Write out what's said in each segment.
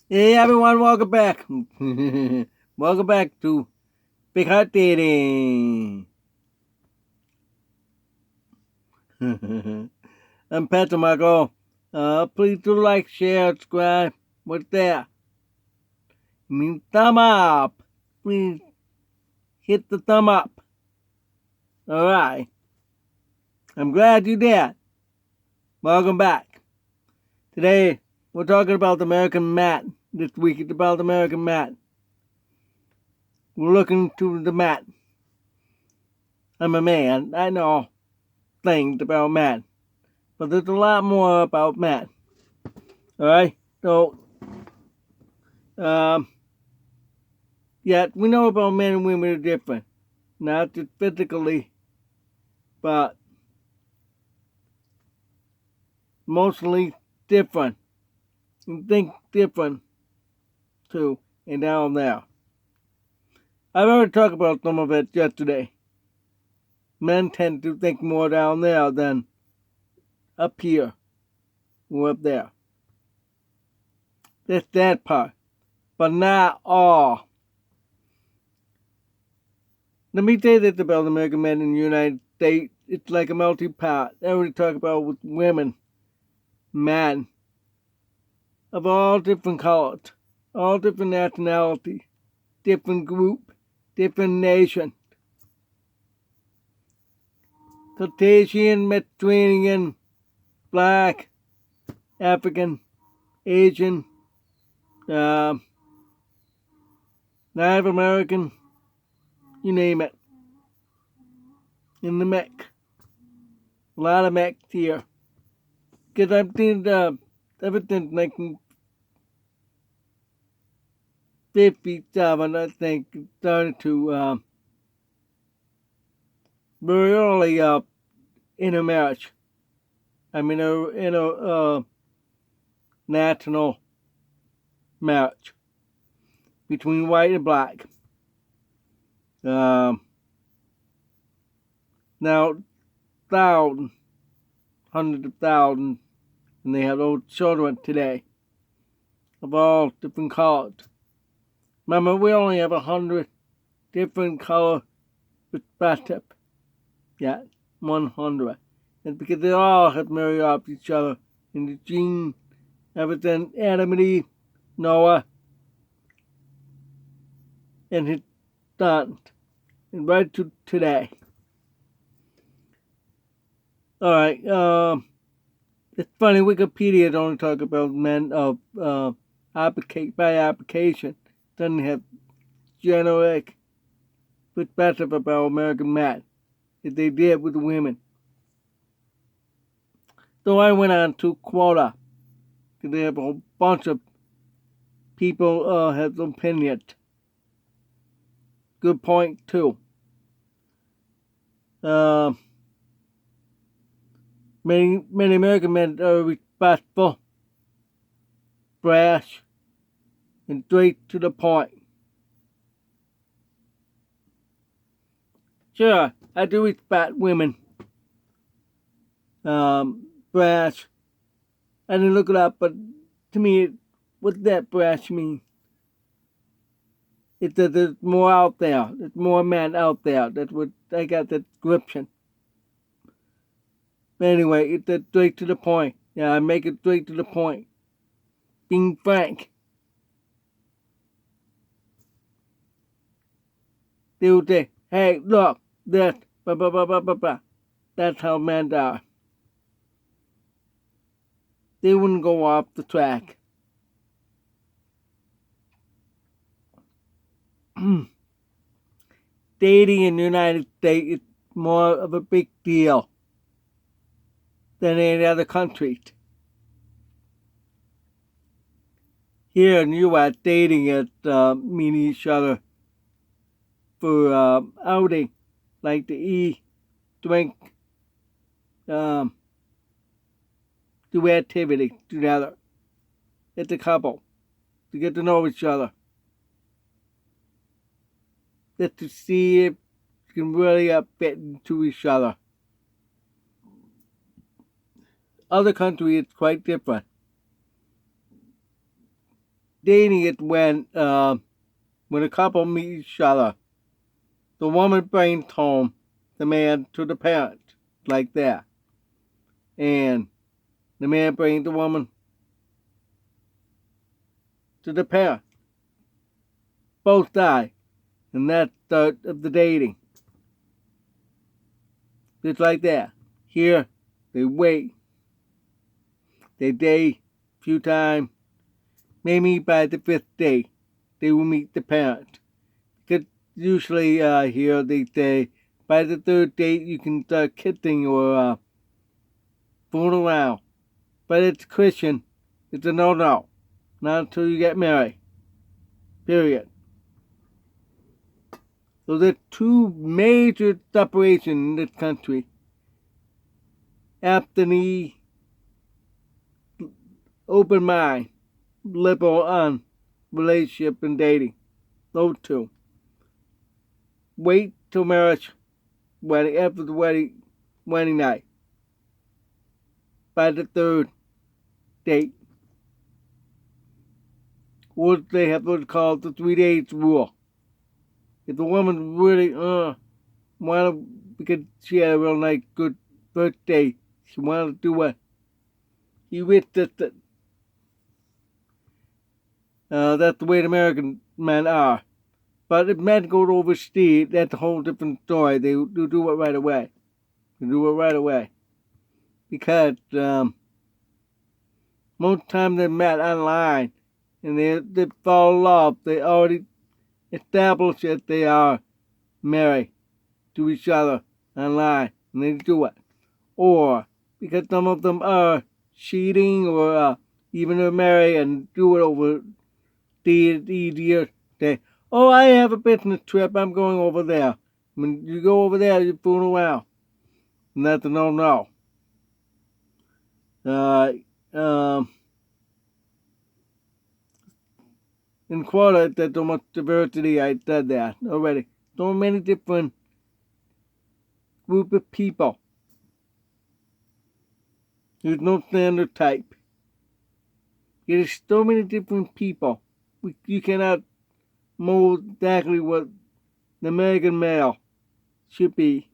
Hey everyone, welcome back. Welcome back to Big Heart Dating. I'm Pastor Michael. Please do like, share, subscribe. What's that? Thumb up. Please hit the thumb up. Alright. I'm glad you did. Welcome back. Today, we're talking about the American mat. This week it's about the American mat. We're looking to the mat. I'm a man. I know things about man. But there's a lot more about man. Alright? So, yeah, we know about men and women are different. Not just physically, but mostly different. And think different, too, and down there. I've already talked about some of it yesterday. Men tend to think more down there than up here or up there. That's that part. But not all. Let me say this about American men in the United States. It's like a melting pot. I already talked about with women, men, of all different colors, all different nationalities, different group, different nation. Caucasian, Mediterranean, Black, African, Asian, Native American, you name it. In the mix. A lot of mix here. Because I've seen ever since 1957, I think, it started to very early intermarriage. I mean, national marriage between white and black. Now, thousands, hundreds of thousands, and they have those children today of all different colors. Remember, we only have 100 different color perspectives. Yeah, 100. And because they all have married off each other in the gene, ever since Adam and Eve, Noah, and his sons, and right to today. Alright, it's funny, Wikipedia only talk about men of by application. Doesn't have generic perspective about American men that they did with the women. So I went on to quota, because they have a whole bunch of people have opinions. Good point too. Many American men are respectful, brash, and straight to the point. Sure, I do respect women. Brash. I didn't look it up, but to me, what does that brash mean? It's that there's more out there. There's more men out there. That's what I got the description. But anyway, it's straight to the point. Yeah, I make it straight to the point. Being frank. They would say, hey, look, this, blah, blah, blah, blah, blah, blah. That's how men are. They wouldn't go off the track. Dating in the United States is more of a big deal than any other countries. Here in the U.S., dating is meeting each other for outing, like to eat, drink, do activities together. It's a couple to get to know each other. Just to see if you can really fit into each other. Other countries, it's quite different. dating it when a couple meet each other. The woman brings home the man to the parent, like that. And the man brings the woman to the parent. Both die. And that's the start of the dating. Just like that. Here, they wait. They date a few times. Maybe by the 5th day, they will meet the parent. Because usually here they say, by the 3rd date, you can start kissing or fooling around. But it's Christian. It's a no-no. Not until you get married. Period. So there's 2 major separations in this country. Abstinence, open mind, liberal on relationship and dating. Those 2. Wait till marriage, wedding, after the wedding night. By the 3rd date. What they have what's called the 3 days rule. If the woman really because she had a real nice good birthday, she wanted to do it. You wish that that's the way the American men are. But if men go overseas, that's a whole different story. They do it right away. They do it right away. Because most times they met online and they fall in love. They already establish that they are married to each other online, and they do it. Or because some of them are cheating, or even they're married and do it over the easier. Say, oh, I have a business trip. I'm going over there. When you go over there, you're fooling around, and that's a no-no. In Quota, there's so much diversity. I said that already. So many different group of people. There's no standard type. There's so many different people. You cannot mold exactly what the American male should be.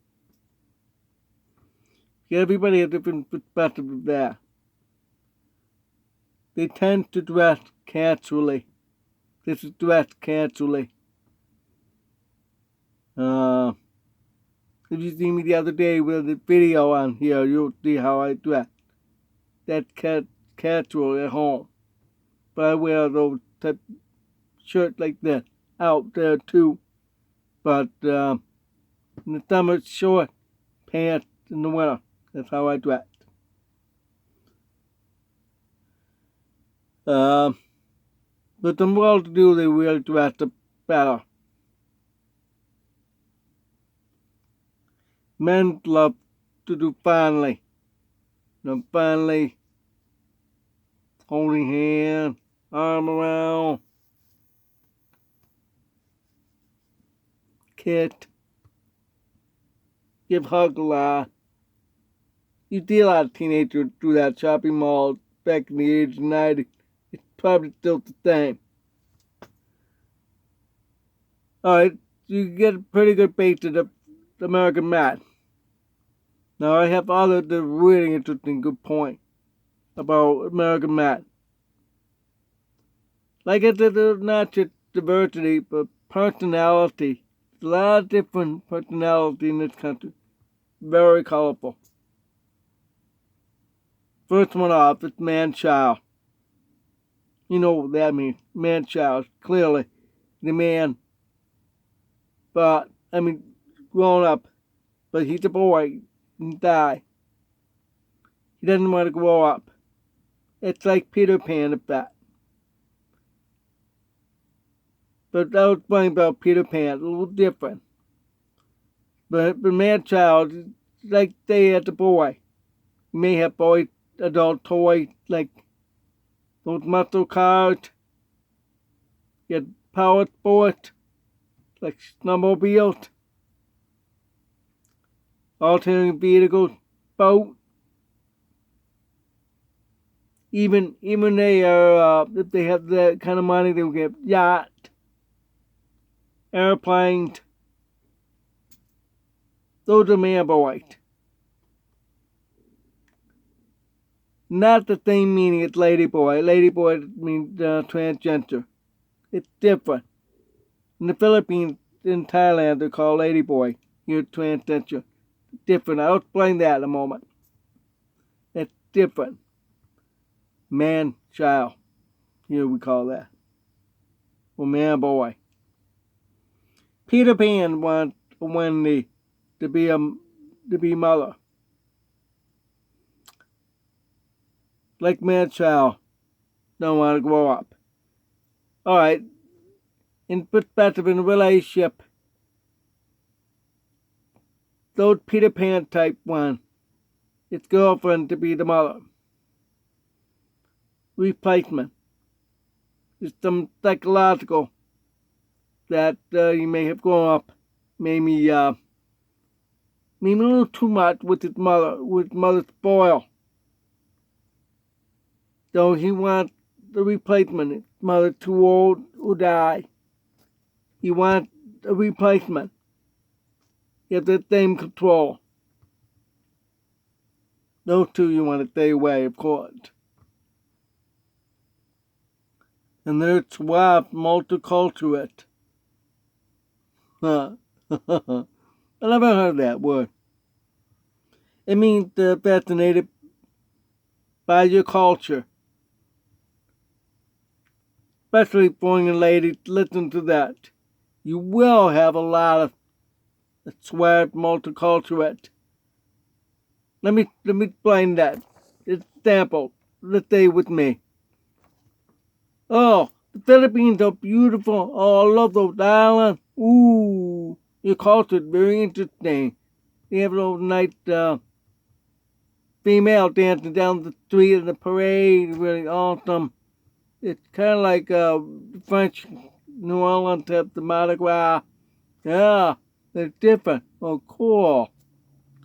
Everybody has a different perspective of that. They tend to dress casually. This is dressed casually. If you see me the other day with the video on here, you'll see how I dress. That's casual at home. But I wear those type shirts like this out there too. But in the summer it's short pants. In the winter, that's how I dress. But the well to do, they really dress better. Men love to do finally. Finally, holding hand, arm around, kiss, give hug a lot. You see a lot of teenagers do that shopping mall back in the age of 90. It's probably still the same. Alright, you get a pretty good base of the American man. Now I have other really interesting good point about American man. Like I said, there's not just diversity, but personality. There's a lot of different personality in this country. Very colorful. First one off, it's man-child. You know what that means. Man-child, clearly. The man, but, grown up, but he's a boy, and die. He doesn't want to grow up. It's like Peter Pan effect. But I was explaining about Peter Pan, a little different. But man-child, like they had the boy. You may have boy adult toys like those muscle cars. You had power sports like snowmobiles, alternating vehicles, boat. Even they are, if they have that kind of money, they will get yacht, airplanes. Those are man boys. Not the same meaning as lady boy. Lady boy means transgender. It's different. In the Philippines, in Thailand, they're called lady boy. You're transgender. Different. I'll explain that in a moment. It's different. Man, child. Here we call that. Or man, boy. Peter Pan wants Wendy to be mother. Like man, child. Don't want to grow up. All right. In perspective, in a relationship, those Peter Pan type one, its girlfriend to be the mother. Replacement. It's some psychological that you may have grown up, maybe a little too much with his mother, with mother's spoil. So he wants the replacement. His mother too old or die. He wants a replacement. You have the same control. Those two you want to stay away, of course. And there's swap multiculturate. I never heard that word. It means fascinated by your culture. Especially foreign ladies, listen to that. You will have a lot of swap multiculturate. Let me explain that. It's sample. Let's stay with me. Oh, the Philippines are beautiful. Oh, I love those islands. Ooh, your culture is very interesting. They have those nice female dancing down the street in the parade. Really awesome. It's kind of like French New Orleans have the Mardi Gras. Yeah, they're different. Oh, cool.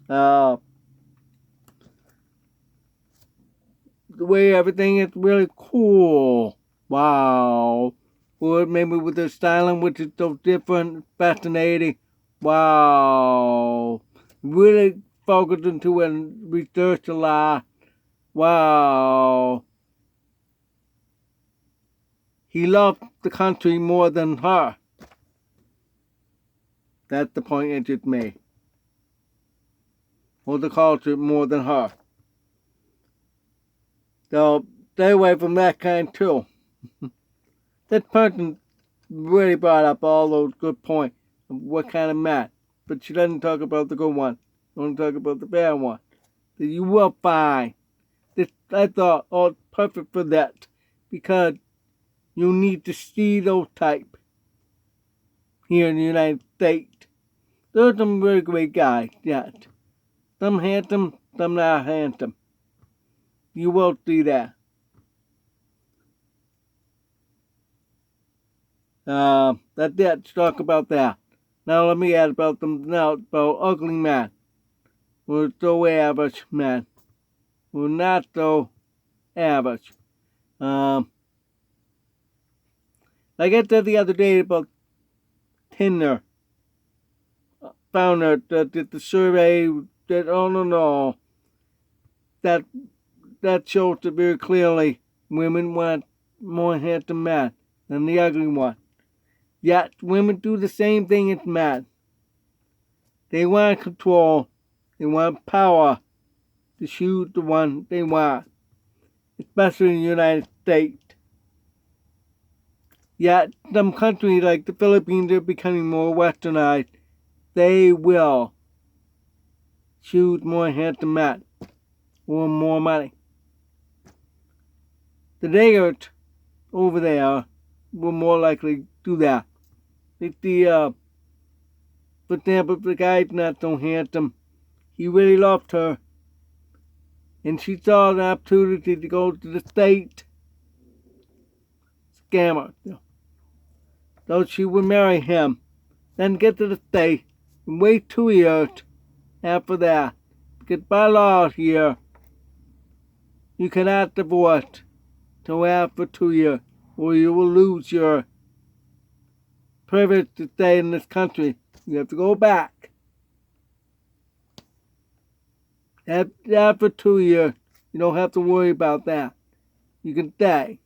The way everything is really cool. Wow. Or maybe with the styling, which is so different, fascinating. Wow. Really focused into and researched a lot. Wow. He loved the country more than her. That's the point it just made. Or the culture more than her. So stay away from that kind too. That person really brought up all those good points of what kind of man. But she doesn't talk about the good one. She doesn't talk about the bad one. That you will find. This, I thought, oh, perfect for that. Because you need to see those type here in the United States. There's some really great guys, yes. Some handsome, some not handsome. You will see that. That's it. Let's talk about that. Now let me add about ugly men. We're so average men. We're not so average. Like I said the other day about Tinder. Found that did the survey that no. That shows it very clearly women want more handsome men than the ugly one. Yet women do the same thing as men. They want control. They want power to choose the one they want, especially in the United States. Yet some countries like the Philippines are becoming more westernized. They will choose more handsome men or more money. The niggers over there will more likely do that. If for example, if the guy's not so handsome, he really loved her, and she saw an opportunity to go to the States, scammer. So she would marry him, then get to the States, and wait 2 years after that. Because by law here, You cannot divorce till after 2 years, or you will lose your privilege to stay in this country. You have to go back. After 2 years, you don't have to worry about that. You can stay.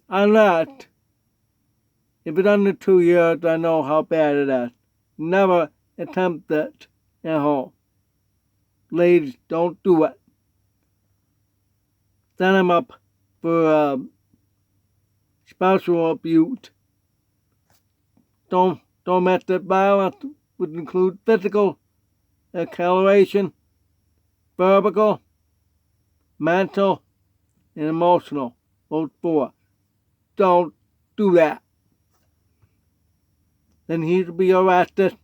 Unless, if it's under 2 years, I know how bad it is. Never attempt it at home. Ladies, don't do it. Send them up for spousal abuse. Domestic violence would include physical, acceleration, verbal, mental, and emotional. Those 4. Don't do that. Then he'll be arrested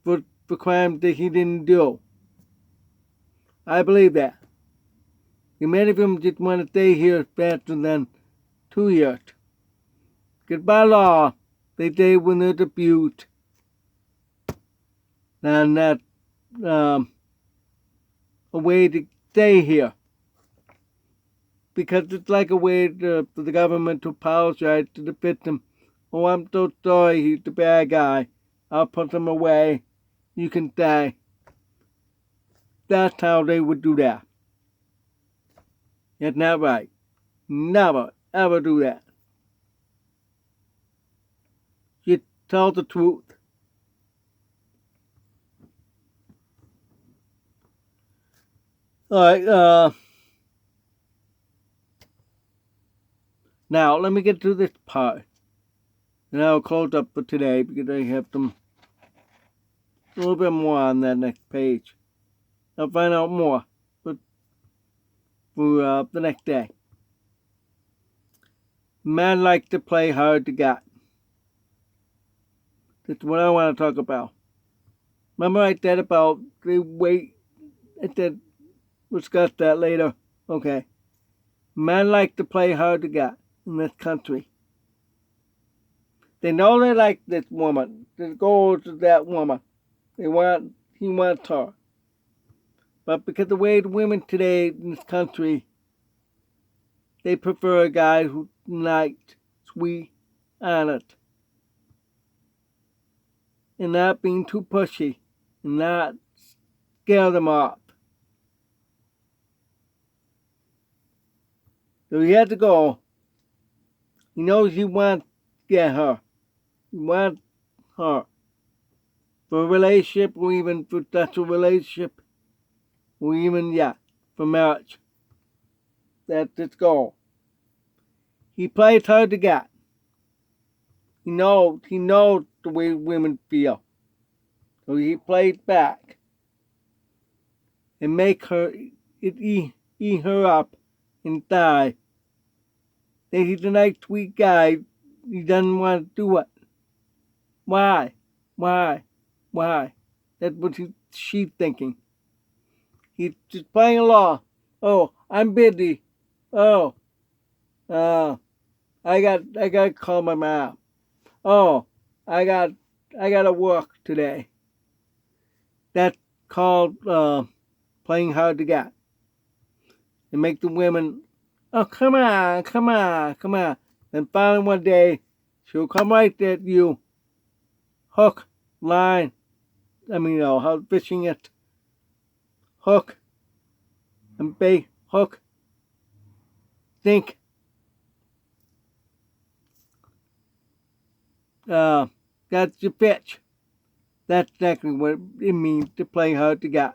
for crimes that he didn't do. I believe that. And many of them just want to stay here faster than 2 years. Because by law, they say when there's abuse, then that's a way to stay here. Because it's like a way for the government to apologize to the victim. Oh, I'm so sorry, he's the bad guy. I'll put him away. You can stay. That's how they would do that. That's not right. Never, ever do that. You tell the truth. Alright, now let me get to this part. And I'll close up for today because I have a little bit more on that next page. I'll find out more for the next day. Men like to play hard to get. That's what I want to talk about. Remember I said about the weight? I said, we'll discuss that later. Okay. Men like to play hard to get in this country. They know they like this woman. The goal is that woman. He wants her. But because the way the women today in this country, they prefer a guy who's nice, sweet, honest, and not being too pushy, and not scare them off. So he had to go. He knows he wants to get her. He wants her. For a relationship, or even for sexual relationship, or even, for marriage. That's his goal. He plays hard to get. He knows the way women feel. So he plays back. And make her eat her up and die. That he's a nice, sweet guy. He doesn't want to do it. Why? That's what she's thinking. He's just playing along. Oh, I'm busy. Oh, I got to call my mom. Oh, I got to work today. That's called playing hard to get. And make the women, oh, come on. Then finally one day, she'll come right at you. Hook, line, how fishing it. Hook, and bait, hook, sink. That's your fish. That's exactly what it means to play hard to get.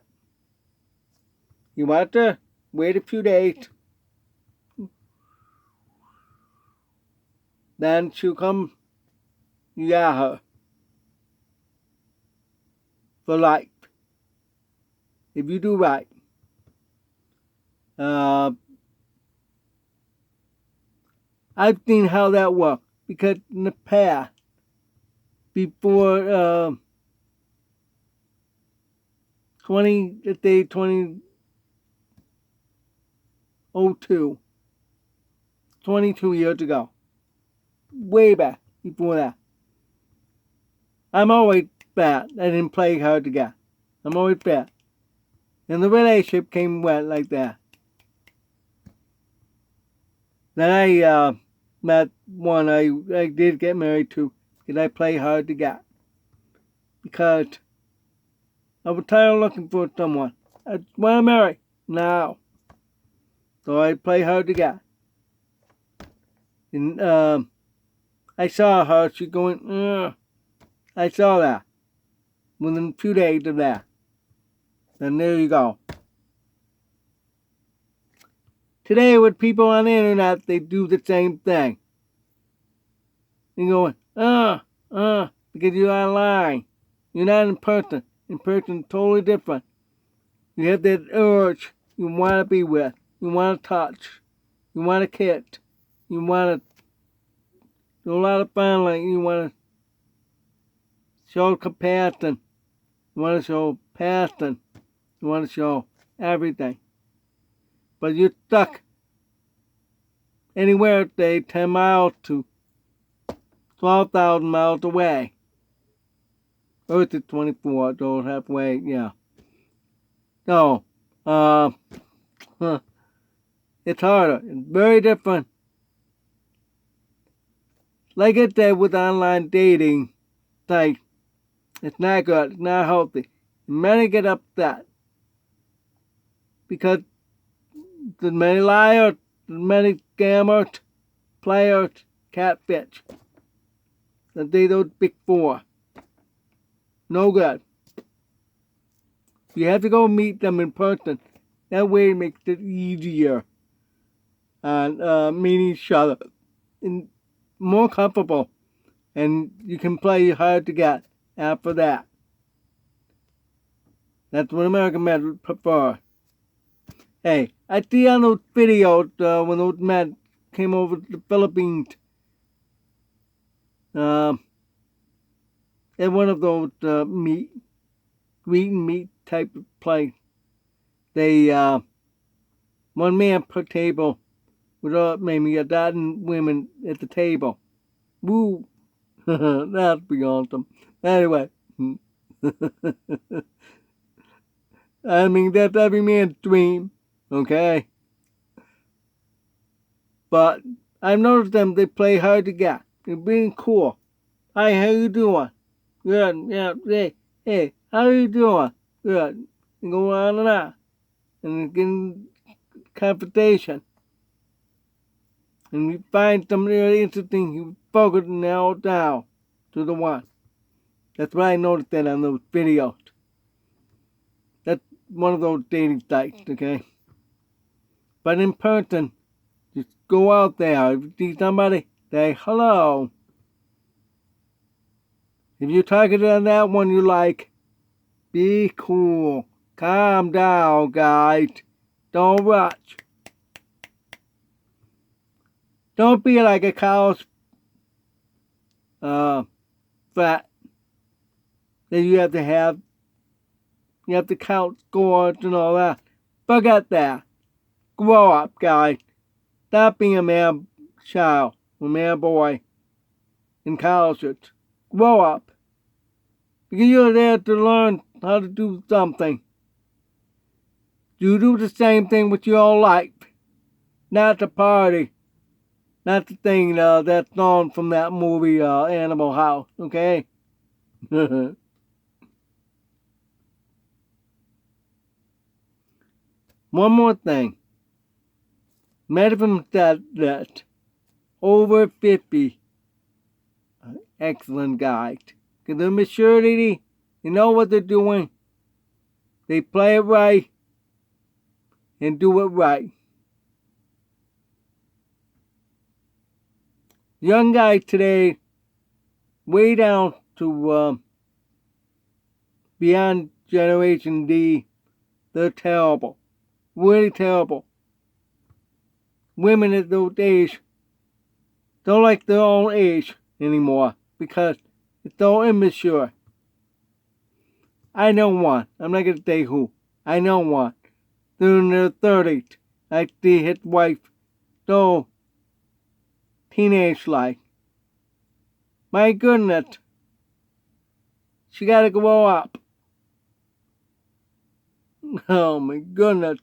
You want to wait a few days. Then she'll come, you got her. For life. If you do right. I've seen how that works. Because in the past, before 2002, 22 years ago. Way back before that. I'm always bad. I didn't play hard to get. I'm always bad. And the relationship came wet like that. Then I met one I did get married to, because I play hard to get. Because I was tired of looking for someone. I want to marry now. So I play hard to get. And I saw her, she going, ugh. I saw that. Within a few days of that. And there you go. Today with people on the internet, they do the same thing. You're going, because you're online. You're not in person. In person, totally different. You have that urge you want to be with. You want to touch. You want to kiss. You want to do a lot of fun. Like you want to show compassion. You want to show passion. You want to show everything. But you're stuck anywhere, say, 10 miles to 12,000 miles away. Earth is 24, so halfway, yeah. So, it's harder. It's very different. Like I said with online dating sites, it's not good. It's not healthy. Many get upset because there's many liars, there's many scammers, players, catfish. That they those big four. No good. You have to go meet them in person. That way it makes it easier. And meet each other. And more comfortable. And you can play hard to get after that. That's what American men would prefer. Hey, I see on those videos when those men came over to the Philippines. At one of those meat and meat type of place. They one man per table with maybe a dozen women at the table. Woo! That'd be awesome. Anyway, I mean that's every man's dream, okay? But I've noticed them. They play hard to get. They're being cool. Hi, how you doing? Good. Yeah. Hey, how you doing? Good. And go on and on. And getting confrontation. And you find something really interesting, you focus and narrow down to the one. That's what I noticed that on those videos. That's one of those dating sites, okay? But in person, just go out there. If you see somebody, say hello. If you're talking to that one you like, be cool. Calm down, guys. Don't rush. Don't be like a cow's fat that you have to count scores and all that. Forget that. Grow up, guys. Stop being a man child, a man boy in colleges. Grow up. Because you're there to learn how to do something. You do the same thing with your life. Not the party. Not the thing that's on from that movie, Animal House, okay? One more thing. Many of them said that over 50, excellent guys. Because they're maturity, they know what they're doing. They play it right and do it right. Young guys today, way down to beyond Generation D, they're terrible. Really terrible. Women at those age don't like their own age anymore because it's so immature. I know one. I'm not going to say who. I know one. They're in their 30s. I see his wife so teenage-like. My goodness. She got to grow up. Oh my goodness.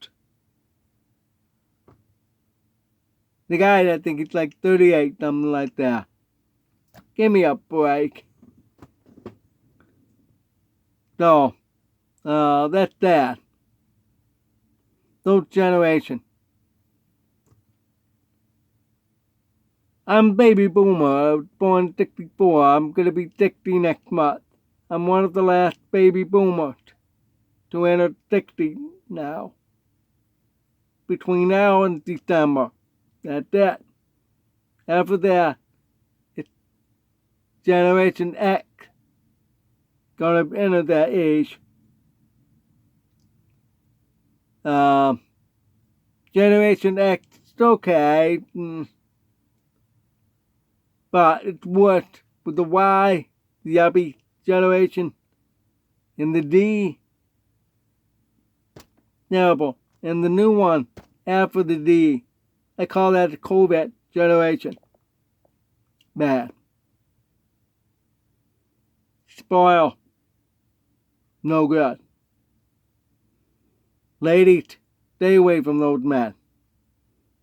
The guy, I think it's like 38, something like that. Give me a break. So, that's that. Those generation. I'm a baby boomer. I was born in 64. I'm going to be 60 next month. I'm one of the last baby boomers to enter 60 now. Between now and December. That's it. After that, it's Generation X. Gonna enter that age. Generation X is okay. But it's worse with the Y, the yuppie generation, and the D. Terrible. And the new one after the D. I call that the COVID generation. Bad. Spoil. No good. Ladies, stay away from those men.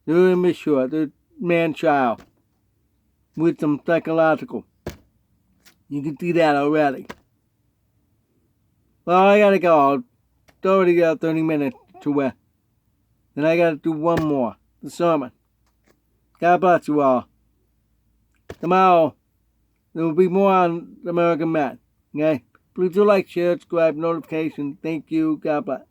They're immature. They're man-child. With some psychological. You can see that already. Well, I gotta go. It's already got 30 minutes to wait. Then I gotta do one more. The sermon. God bless you all. Tomorrow, there will be more on American Man. Okay? Please do like, share, subscribe, notifications. Thank you. God bless.